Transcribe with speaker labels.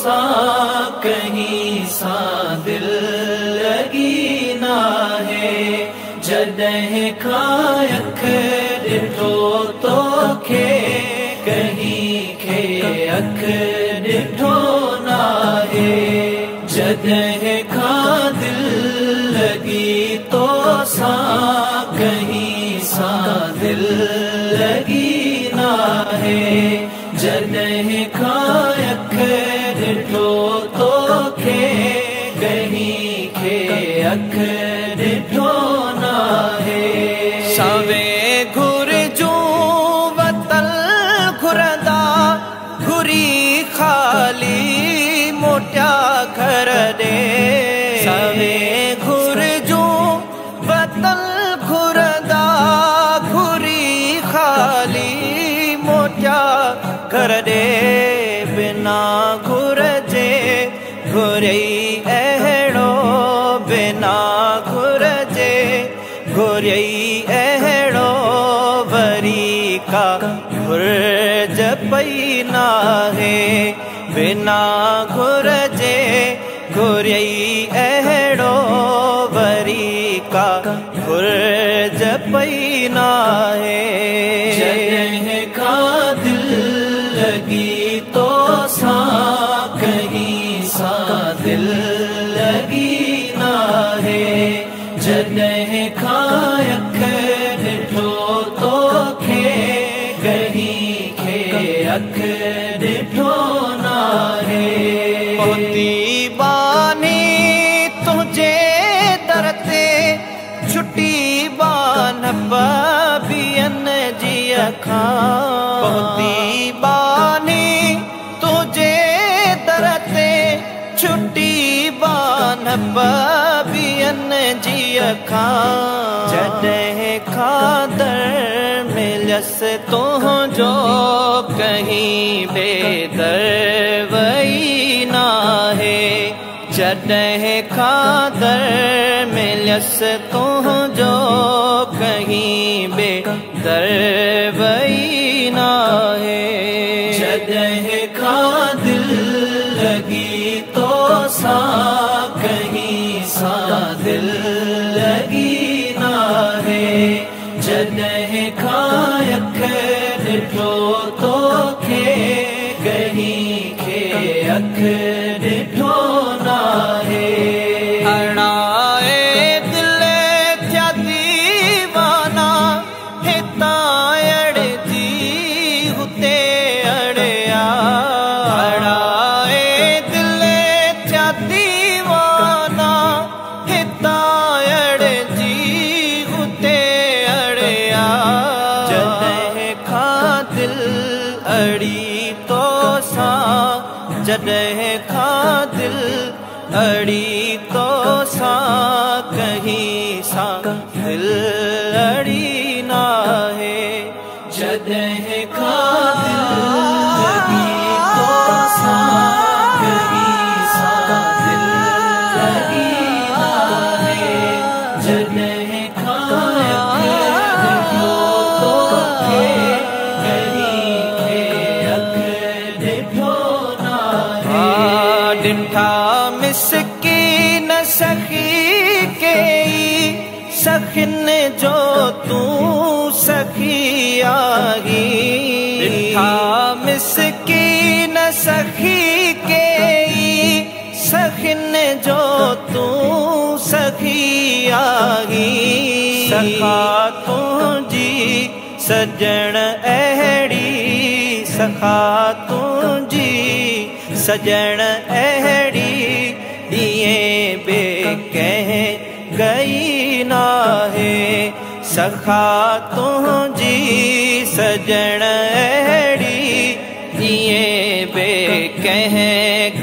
Speaker 1: सा कहीं सा दिल लगी ना है। जॾहिं खां अख ॾिठो तोखे कहीं खे अख ॾिठो ना है। जॾहिं खां दिल लगी तो सा कहीं सा दिल लगी ना है। जॾहिं खां अख ॾिठो तोखे कहीं खे अख ॾिठो ना है।
Speaker 2: सावे घुरजूं वतन घुरंदा घुरी खाली मोटिया घर ॾे। सावे घुरजूं वतन घुरंदा घुरी खाली मोटिया घर ॾे। बिना घुरजे घुरई अहिड़ो बिना घुरजे घुरई अहिड़ो वरी का घुरज पई नाहे। बिना घुरजे घुरई अहिड़ो वरी का घुरज पई नाहे।
Speaker 1: जॾहिं खां दिल लगी तो सा कहीं सा दिल लगी ना है। जॾहिं खां अख ॾिठो तोखे कहीं खे अख ॾिठो ना है।
Speaker 2: बानी तुझे दर ते छुट्टी बान बियन जी अखां। बानी तुझे दर ते छुट्टी बान बियन जी अखां। जॾहिं खां दर मिलस तुंहिंजो कहीं बेदर वई ना है। जॾहिं खां दर मिलस तुंहिंजो कहीं बेदर वई ना है।
Speaker 1: जॾहिं खां दिल लगी तो सा कहीं सा दिल लगी ना है। जॾहिं खां अख ॾिठो तोखे कहीं खे अख ॾिठो ना है।
Speaker 2: अणाए दिल थिया दीवाना हितां अड़जी हुते अड़िया। अणाए दिल थिया दीवाना हितां अड़जी हुते अड़िया। जॾहिं खां दिल अड़ी तो सा जॾहिं खां दिल अड़ी तो सा कहीं सा दिल अड़ी ना है।
Speaker 1: जॾहिं खां दिल लगी तो सा कहीं सा दिल लगी ना है। जॾहिं खां अख ॾिठो तोखे कहीं खे अख ॾिठो ना है।
Speaker 2: ॾिठा मिसकीन सखी कई सखिन जो तूं सखी आही। ॾिठा मिसकीन सखी कई सखिन जो तूं सखी आही। सखा तुंहिंजी सजण अहिड़ी सखा तुंहिंजी सजण अहिड़ी ॾींहें बे कंहिं गई ना है। सखा तुंहिंजी सजण अहिड़ी ॾींहें बे कंहिं